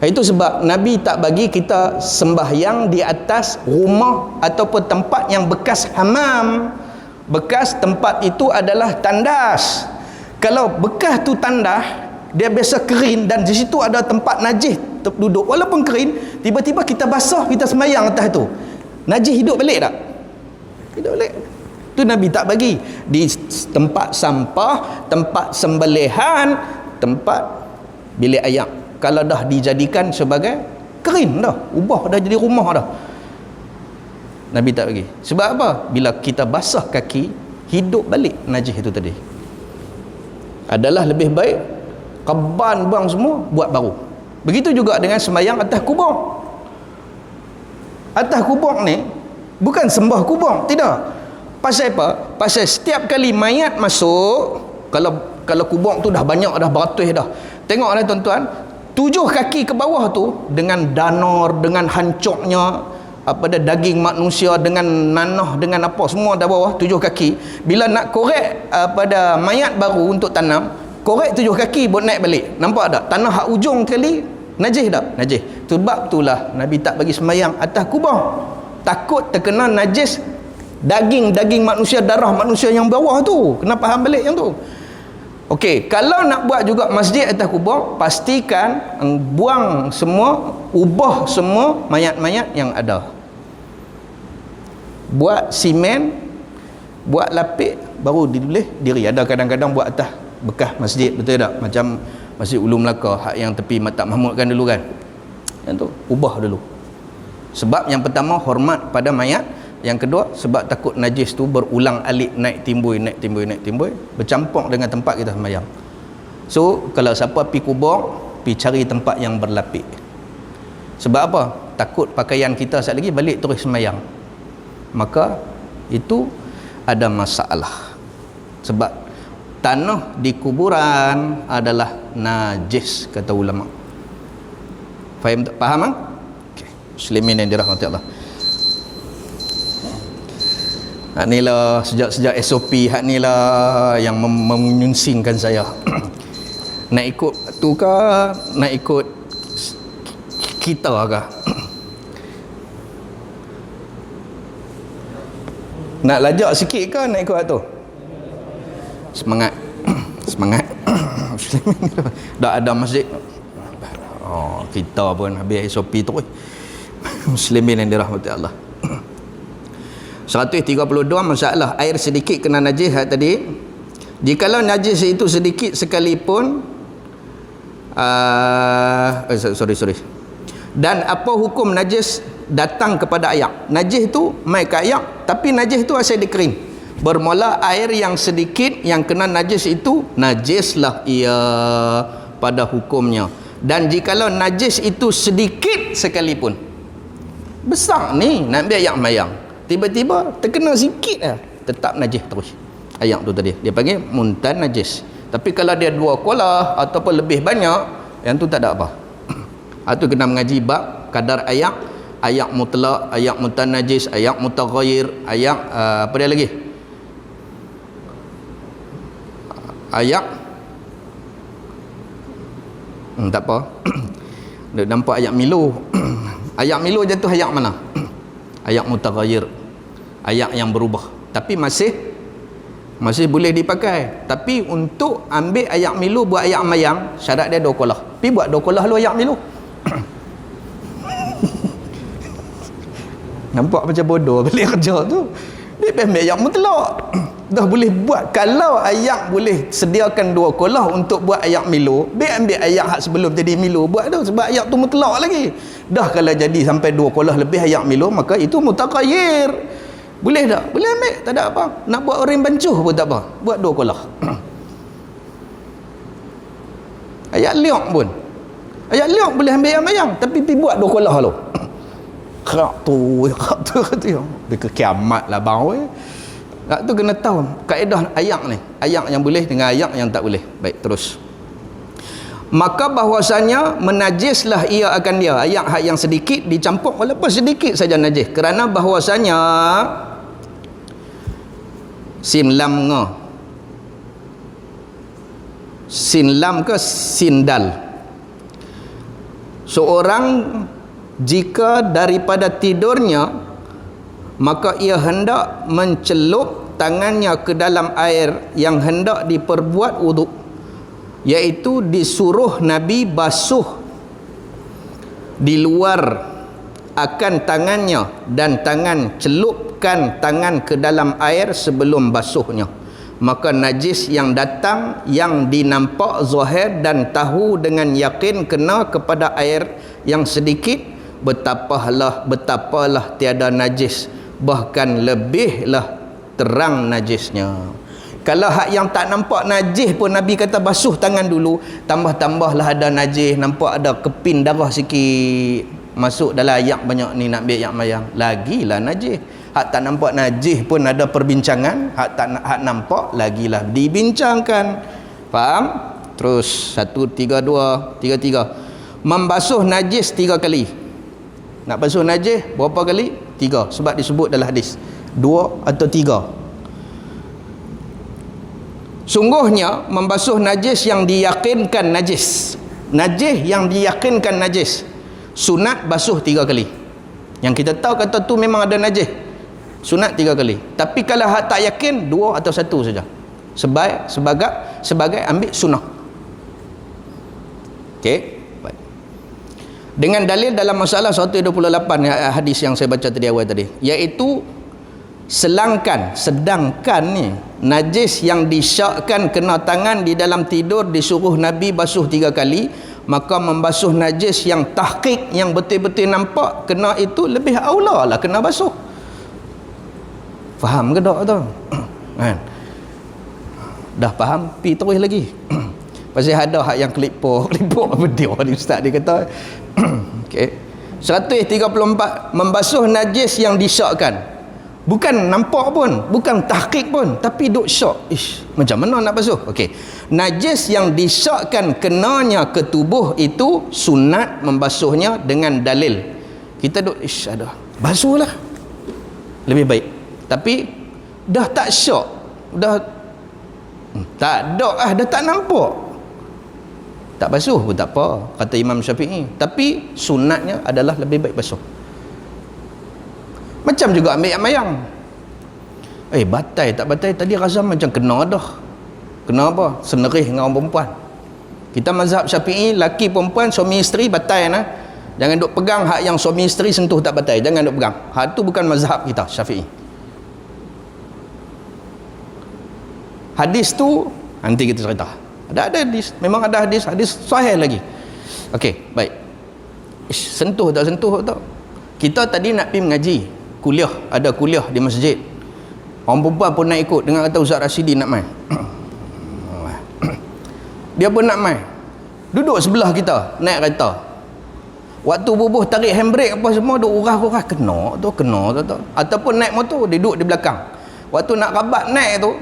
Itu sebab Nabi tak bagi kita sembahyang di atas rumah ataupun tempat yang bekas hamam. Bekas tempat itu adalah tandas. Kalau bekas tu tandas, dia biasa kering dan di situ ada tempat najis duduk. Walaupun kering, tiba-tiba kita basah, kita sembahyang atas tu, najis hidup balik tak? Hidup balik. Tu Nabi tak bagi. Di tempat sampah, tempat sembelihan, tempat bilik air, kalau dah dijadikan sebagai kering dah, ubah dah jadi rumah dah, Nabi tak bagi. Sebab apa? Bila kita basah kaki, hidup balik najis itu tadi. Adalah lebih baik kaban buang semua, buat baru. Begitu juga dengan sembahyang atas kubur. Atas kubur ni bukan sembah kubur, tidak. Pasal apa? Pasal setiap kali mayat masuk, kalau kubur tu dah banyak, dah beratus dah, tengoklah tuan-tuan, 7 kaki ke bawah tu dengan danor, dengan hancurnya apa dah daging manusia, dengan nanah, dengan apa semua dah bawah 7 kaki. Bila nak korek pada mayat baru untuk tanam, korek 7 kaki buat naik balik. Nampak tak? Tanah hak ujung kali najis tak? Najis. Sebab itulah Nabi tak bagi sembahyang atas kubur. Takut terkena najis daging manusia, darah manusia yang bawah tu. Kena faham balik yang tu. Okey, kalau nak buat juga masjid atas kubur, pastikan buang semua, ubah semua mayat-mayat yang ada. buat simen, buat lapik, baru boleh diri. Ada kadang-kadang buat atas bekas masjid, betul tak? Macam Masjid Ulum Melaka hak yang tepi Matak Mahmud kan dulu kan, yang tu ubah dulu. Sebab yang pertama hormat pada mayat, yang kedua sebab takut najis tu berulang alik naik timbul, bercampur dengan tempat kita sembahyang. So kalau siapa pi kubur, pi cari tempat yang berlapik. Sebab apa? Takut pakaian kita sekali lagi balik terus sembahyang, maka itu ada masalah. Sebab tanah di kuburan adalah najis, kata ulama. Faham tak? Okay. Muslimin yang dirahmati Allah. Hak ni lah sejak SOP hak ni lah yang menyungsingkan saya. Nak ikut tu ke, nak ikut kita ke? Nak lajak sikit ke nak ikut tu? Semangat. Semangat. Dah ada masjid. Oh, kita pun habis SOP tu. Muslimin yang dirahmati Allah. 132 masalah air sedikit kena najis tadi. Jikalau najis itu sedikit sekalipun sorry. Dan apa hukum najis datang kepada ayak? Najis itu mai ke ayak, tapi najis itu asal dia kering. Bermula air yang sedikit yang kena najis itu najislah ia pada hukumnya. Dan jikalau najis itu sedikit sekalipun, besar ni nak ambil ayak mayang, tiba-tiba terkena sikit lah, tetap najis terus. Ayak tu tadi dia panggil muntan najis. Tapi kalau dia 2 kolah ataupun lebih banyak, yang tu tak ada apa. Itu kena mengaji bab kadar ayak, ayak mutlak, ayak muntan najis, ayak mutaghayyir, ayak apa dia lagi? Ayak tak apa. Dia nampak ayak Milo. Ayak Milo jatuh ayak mana? Ayak mutaghayyir, ayak yang berubah, tapi masih boleh dipakai. Tapi untuk ambil ayak Milo buat ayak mayang, syarat dia 2 kolah. Pi buat 2 kolah lu ayak Milo. Nampak macam bodoh balik kerja tu. Dia ambil ayak mutlak. Dah boleh buat. Kalau ayak boleh sediakan 2 kolah untuk buat ayak Milo, biar ambil ayak hak sebelum jadi Milo buat tu, sebab ayak tu mutlak lagi. Dah kalau jadi sampai 2 kolah lebih ayak Milo, maka itu mutaghayyir. Boleh tak? Boleh ambil, tak ada apa. Nak buat orang bancuh pun tak apa, buat 2 kolah. Ayak liok pun, ayak liok boleh ambil ayak mayang, tapi pergi buat 2 kolah lo. Kerak tu dia ke kiamat lah bang. Tak tu kena tahu kaedah ayak ni, ayak yang boleh dengan ayak yang tak boleh. Baik, terus. Maka bahwasanya menajislah ia akan dia ayak hak yang sedikit dicampur walaupun sedikit saja najis, kerana bahwasanya sin lam ke sindal, seorang jika daripada tidurnya maka ia hendak mencelup tangannya ke dalam air yang hendak diperbuat wuduk, iaitu disuruh Nabi basuh di luar akan tangannya dan tangan celupkan tangan ke dalam air sebelum basuhnya. Maka najis yang datang yang dinampak zahir dan tahu dengan yakin kena kepada air yang sedikit, betapalah tiada najis, bahkan lebihlah terang najisnya. Kalau hak yang tak nampak najis pun Nabi kata basuh tangan dulu, tambah-tambahlah ada najis, nampak ada kepin darah sikit masuk dalam ayak banyak ni, nak ambil ayak mayang, lagilah najis. Hak tak nampak najis pun ada perbincangan, hak nampak lagilah dibincangkan. Faham? Terus 1, 2, 3 membasuh najis 3 kali. Nak basuh najis berapa kali? 3, sebab disebut dalam hadis 2 atau 3. Sungguhnya membasuh najis yang diyakinkan najis, najis yang diyakinkan najis, sunat basuh 3 kali. Yang kita tahu kata tu memang ada najis, sunat 3 kali. Tapi kalau hak tak yakin, 2 atau 1 saja, sebagai ambil sunnah. Okey. Dengan dalil dalam masalah 128 hadis yang saya baca tadi awal tadi, iaitu Sedangkan ni najis yang disyakkan kena tangan di dalam tidur disuruh Nabi basuh 3 kali, maka membasuh najis yang tahqiq, yang betul-betul nampak kena itu lebih aula lah kena basuh. Faham ke tak tu? Kan? Dah faham? Pi terus lagi. Pasal ada hak yang klipor apa dia ni ustaz dia kata. Okey. 134 membasuh najis yang disyakkan. Bukan nampak pun, bukan tahqiq pun, tapi duk syak. Macam mana nak basuh? Okey. Najis yang disyakkan kenanya ke tubuh itu sunat membasuhnya dengan dalil. Kita duk ada. Basuhlah. Lebih baik. Tapi dah tak syak. Dah tak ada dah tak nampak. Tak basuh pun tak apa, kata Imam Syafi'i. Tapi sunatnya adalah lebih baik basuh. Macam juga ambil mayang. Batai tak batai tadi rasa macam kena dah. Kena apa? Senerih dengan orang perempuan. Kita mazhab Syafi'i, laki perempuan suami isteri batai nah. Jangan duk pegang hak yang suami isteri sentuh tak batai. Jangan duk pegang. Hak tu bukan mazhab kita Syafi'i. Hadis tu nanti kita cerita. Ada hadis, memang ada hadis sahih lagi. Okey, baik. Sentuh tak sentuh tak? Kita tadi nak pergi mengaji. Kuliah, ada kuliah di masjid. Orang perempuan pun nak ikut dengan kata Ustaz Rashidi nak mai. Dia pun nak mai. Duduk sebelah kita, naik kereta. Waktu bubuh tarik handbrake apa semua duk urah-urah kena tu. Ataupun naik motor dia duduk di belakang. Waktu nak rabat naik tu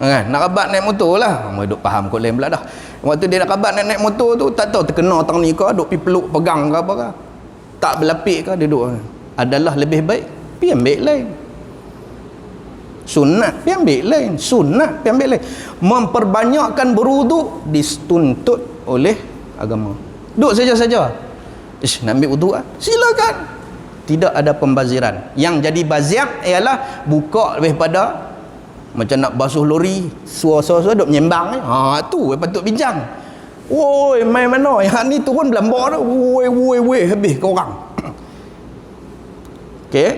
kan, nak rabat naik motor lah. Duk faham kot lain pula dah. Waktu dia nak rabat naik motor tu tak tahu terkena tang ni ke, duk pi peluk pegang ke apa ke. Tak berlapik ke dia duduk. Adalah lebih baik pi ambil lain. Sunat pi ambil lain, sunat pi ambil lain. Memperbanyakkan berwuduk dituntut oleh agama. Duduk saja-saja. Nak ambil wuduk ah? Silakan. Tidak ada pembaziran. Yang jadi bazir ialah buka lebih pada macam nak basuh lori, suara-suara duk menyembang ni. Tu patut bincang. Woi, mai mana? Yang ni turun belambak tu. Woi, habis ke orang. Okey.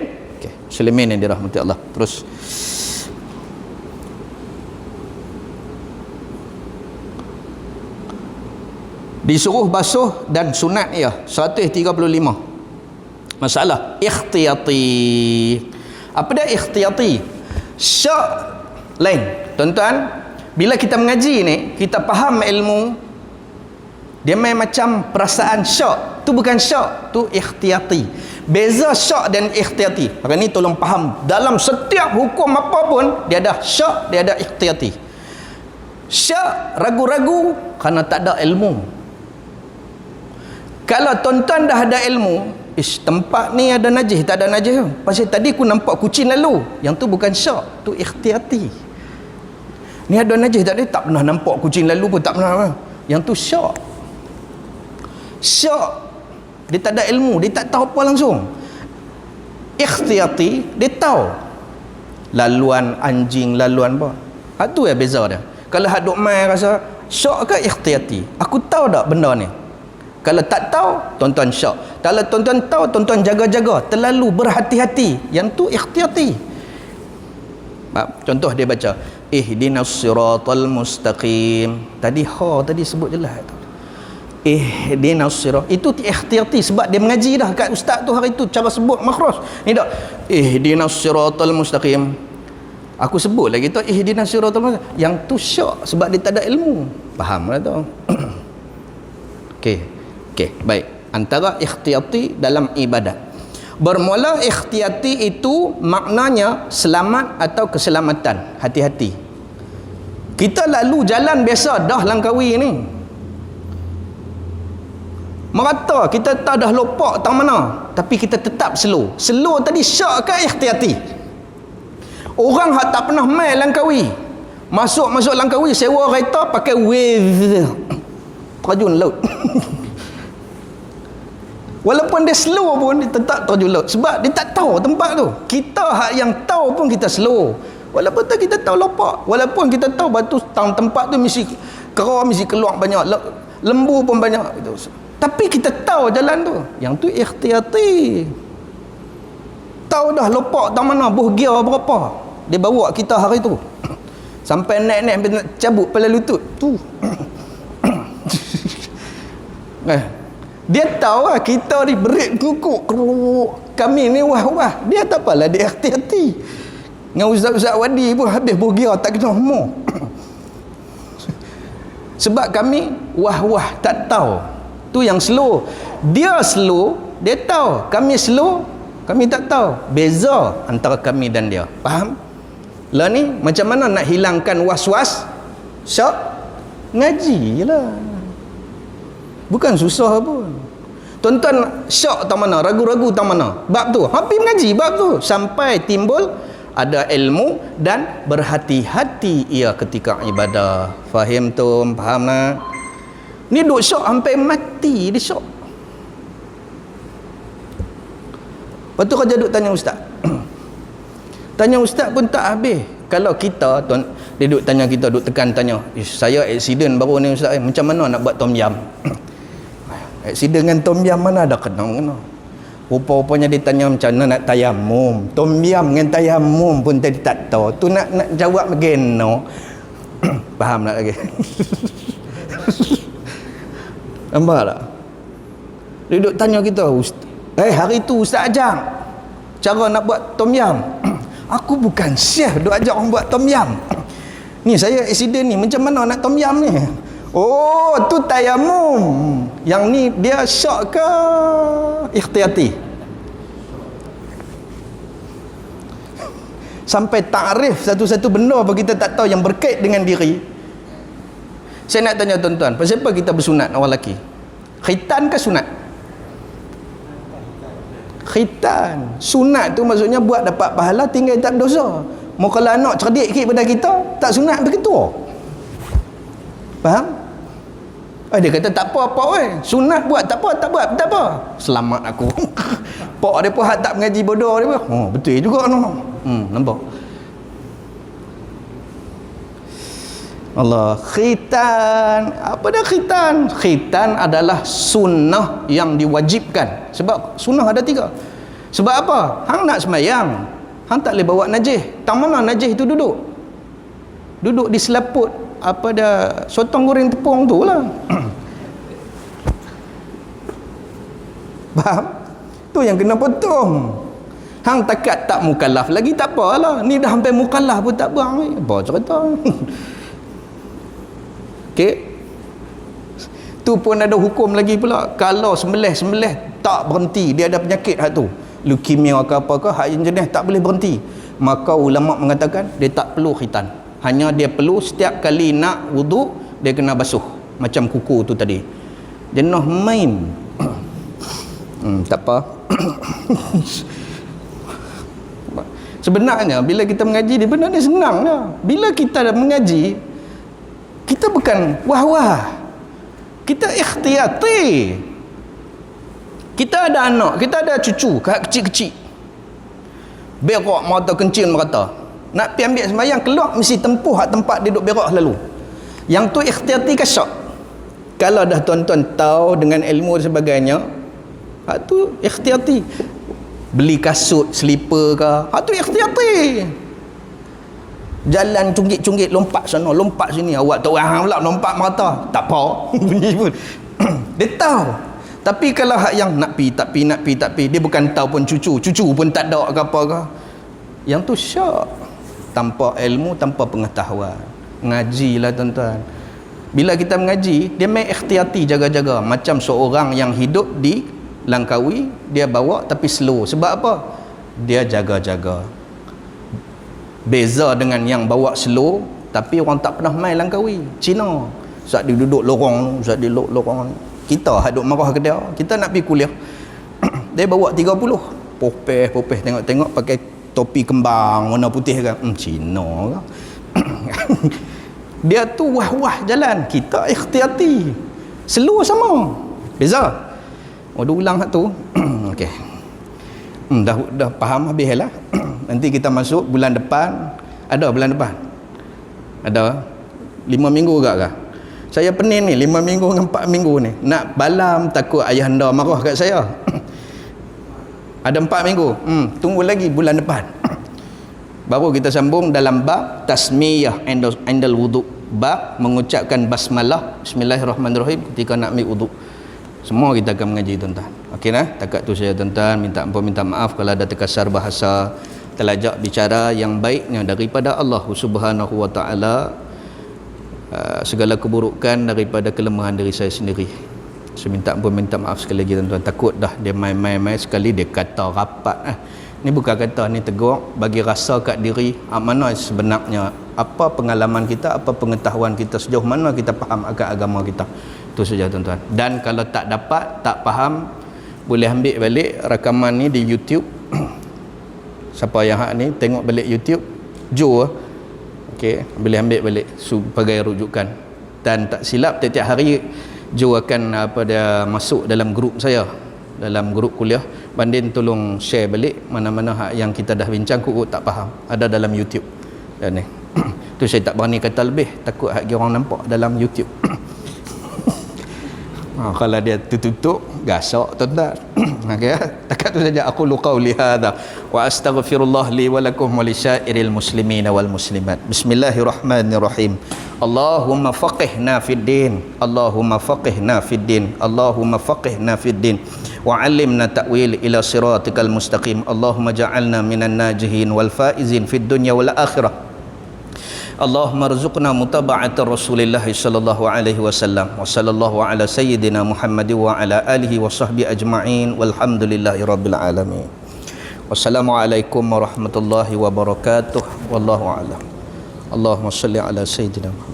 Muslimin yang dirahmati Allah. Terus. Disuruh basuh dan sunat ia 135. Masalah ikhtiyati. Apa dia ikhtiyati? Syak lain. Tuan-tuan, bila kita mengaji ni, kita faham ilmu, dia main macam perasaan syak. Tu bukan syak, tu ikhtiyati. Beza syak dan ikhtiyati. Maka ni tolong faham. Dalam setiap hukum apa pun, dia ada syak, dia ada ikhtiyati. Syak ragu-ragu kerana tak ada ilmu. Kalau tuan-tuan dah ada ilmu, tempat ni ada najis, tak ada najis. Pasal tadi aku nampak kucing lalu. Yang tu bukan syak, tu ikhtiyati. Ni ada najis tak ada, tak pernah nampak kucing lalu pun tak pernah. Yang tu syak. Syak dia tak ada ilmu, dia tak tahu apa langsung. Ikhtiyati dia tahu laluan anjing, laluan apa. Tu ya beza dia. Kalau hak duk mai rasa syak ke ikhtiyati, aku tahu tak benda ni. Kalau tak tahu, tuan-tuan syak. Kalau tuan-tuan tahu, tuan-tuan jaga-jaga, terlalu berhati-hati. Yang tu ikhtiyati. Contoh dia baca ihdinas siratal mustaqim. Tadi sebut jelas tu. Ihdinas sirat. Itu ikhtiyati sebab dia mengaji dah kat ustaz tu hari tu cara sebut makhraj. Ni dak ihdinas siratal mustaqim. Aku sebut lagi tu ihdinas siratal mustaqim. Yang tu syak sebab dia tak ada ilmu. Faham lah tu. Okey, baik. Antara ikhtiyati dalam ibadat. Bermula ikhtiyati itu maknanya selamat atau keselamatan. Hati-hati. Kita lalu jalan biasa dah Langkawi ni. Merata kita tak dah lopak tang mana, tapi kita tetap slow. Slow tadi syak ke ikhtiyati? Orang hak tak pernah main Langkawi, masuk Langkawi sewa kereta pakai wave terjun laut. Walaupun dia slow pun dia tetap terjun laut sebab dia tak tahu tempat tu. Kita hak yang tahu pun kita slow. Walaupun tak kita tahu lopak, walaupun kita tahu batu tempat tu mesti kera, mesti keluar banyak, lembu pun banyak gitu. Tapi kita tahu jalan tu. Yang tu ikhtiyati. tahu dah lopak tak mana, buh gear berapa. Dia bawa kita hari tu. Sampai naik-naik nak cabut kepala lutut. Tu. Dia tahu lah kita ni berit kukuk. Kami ni wah-wah. Dia tak apalah, dia hati-hati. Dengan Ustaz-Ustaz Wadi pun habis buh gear tak kena semua. Sebab kami wah-wah tak tahu. Tu yang slow. Dia slow, dia tahu. Kami slow, kami tak tahu. Beza antara kami dan dia. Faham? Lah ni macam mana nak hilangkan was-was? Syak ngaji je lah. Bukan susah pun. Tuan-tuan syak tak mana, ragu-ragu tak mana. Bab tu, hampir mengaji bab tu sampai timbul ada ilmu dan berhati-hati ia ketika ibadah. Faham tu? Faham nak? Ni duk syok sampai mati dia syok. Lepas tu kerja duk tanya ustaz. Tanya ustaz pun tak habis. Kalau kita tuan, dia duk tanya kita, duk tekan tanya, saya accident baru ni ustaz, macam mana nak buat tom yam? Accident dengan tom yam mana ada kena-kena. Rupa-rupanya dia tanya macam mana nak tayamum. Tom yam dengan tayamum pun tadi tak tahu. Tu nak jawab bagaimana? Faham tak lagi? Nampak tak? Dia duduk tanya kita, hari tu ustaz ajar cara nak buat tom yam. Aku bukan chef duk ajak orang buat tom yam. Ni saya accident ni, macam mana nak tom yam ni? Oh, tu tayamum. Yang ni dia syok ke ikhtiyati? Sampai takrif satu-satu benda apa kita tak tahu yang berkait dengan diri. Saya nak tanya tuan-tuan, pasal apa kita bersunat orang lelaki? Khitan ke sunat? Khitan. Sunat tu maksudnya buat dapat pahala, tinggal tak berdosa. Mau kalau anak cerdik sikit pada kita, tak sunat begitu. Faham? Dia kata tak apa-apa weh. Sunat buat tak apa, tak buat tak apa. Selamat aku. Pak dia pun tak mengaji bodoh dia pun. Oh, betul juga no. Nampak. Allah, khitan. Apa dah khitan? Khitan adalah sunnah yang diwajibkan. Sebab sunnah ada 3. Sebab apa? Hang nak semayang, hang tak boleh bawa najis. Tak mana najis itu duduk? Duduk di selaput apa dah sotong goreng tepung tu lah. Faham? Tu yang kena potong. Hang takat tak mukallaf lagi tak apalah. Ni dah sampai mukallaf pun tak buang. Apa cerita? Okey. Tu pun ada hukum lagi pula. Kalau sembelih tak berhenti, dia ada penyakit hak tu. Leukemia ke apa ke, hak jenis tak boleh berhenti. Maka ulama mengatakan dia tak perlu khitan. Hanya dia perlu setiap kali nak wuduk dia kena basuh macam kuku tu tadi. Jenah main. Tak apa. Sebenarnya bila kita mengaji dia benda ni senang dah. Bila kita dah mengaji, kita bukan wah-wah. Kita ikhtiyati. Kita ada anak, kita ada cucu kecil-kecil. Berak mata kencing merata. Nak pergi ambil sembahyang keluar mesti tempuh tempat dia duduk berak lalu. Yang tu ikhtiyati ke syak? Kalau dah tuan-tuan tahu dengan ilmu dan sebagainya, hak tu ikhtiyati. Beli kasut, slipper ke, hak tu ikhtiyati. Jalan cunggit-cunggit, lompat sana, lompat sini. Awak tak orang pula lompat mata. Tak apa. Bunyi pun. Dia tahu. Tapi kalau hak yang nak pi tak pi, dia bukan tahu pun cucu pun tak ada ke apa ke. Yang tu syak. Tanpa ilmu, tanpa pengetahuan. Ngajilah tuan-tuan. Bila kita mengaji, dia main ikhtiyati, jaga-jaga. Macam seorang yang hidup di Langkawi, dia bawa tapi slow. Sebab apa? Dia jaga-jaga. Beza dengan yang bawa slow tapi orang tak pernah main Langkawi, Cina. Saat dia duduk lorong, saat dia duduk lorong. Kita duduk marah ke dia. Kita nak pergi kuliah. Dia bawa 30. Popeh tengok-tengok pakai topi kembang warna putih kan. Cina kan. Dia tu wah-wah jalan. Kita ikhtiyati. Slow sama. Beza. Dia ulang hak tu. Okey. Dah faham habis lah. Nanti kita masuk bulan depan. Ada bulan depan? Ada 5 minggu agak kah? Saya pening ni 5 minggu dengan 4 minggu ni. Nak balam takut ayah anda marah kat saya. Ada 4 minggu. Tunggu lagi bulan depan. Baru kita sambung dalam bab tasmiyah indal wudu. Bab mengucapkan basmalah, bismillahirrahmanirrahim ketika nak ambil wudu. Semua kita akan mengaji tuan-tuan. Okey nah, takat tu saya tuan-tuan minta ampun, minta maaf kalau ada terkasar bahasa, terlajak bicara yang baiknya daripada Allah Subhanahu wa taala. Segala keburukan daripada kelemahan diri saya sendiri. Saya minta ampun, minta maaf sekali lagi tuan-tuan. Takut dah dia main-main sekali dia kata rapat. Ni bukan kata, ni tegur bagi rasa kat diri mana sebenarnya, apa pengalaman kita, apa pengetahuan kita, sejauh mana kita faham akan agama kita. Itu saja tuan-tuan. Dan kalau tak dapat, tak faham, boleh ambil balik rakaman ni di YouTube. Siapa yang hak ni tengok balik YouTube Jo, okey, boleh ambil balik sebagai rujukan. Dan tak silap tiap-tiap hari Jo akan dia masuk dalam grup saya, dalam grup kuliah. Banding tolong share balik mana-mana hak yang kita dah bincang kok tak faham, ada dalam YouTube. Dan ni tu saya tak berani kata lebih, takut hak orang nampak dalam YouTube. Kalau dia tutup gasak tuan-tuan. Okey, takat tu saja aku qauli hadza wa astaghfirullah li wa lakum wa lisyairil muslimin wal muslimat. Bismillahirrahmanirrahim. Allahumma faqihna fid din, Allahumma faqihna fid din, Allahumma faqihna fid din wa 'allimna ta'wil ila siratikal mustaqim. Allahumma ja'alna minan najihin wal faizin fid dunya wal akhirah. Allahumma rzuqna mutaba'ata Rasulillah sallallahu alaihi wasallam wa sallallahu ala sayyidina Muhammad wa ala alihi wa sahbihi ajma'in walhamdulillahi rabbil alamin. Wassalamualaikum warahmatullahi wabarakatuh. Wallahu a'lam. Allahumma salli ala sayyidina Muhammad.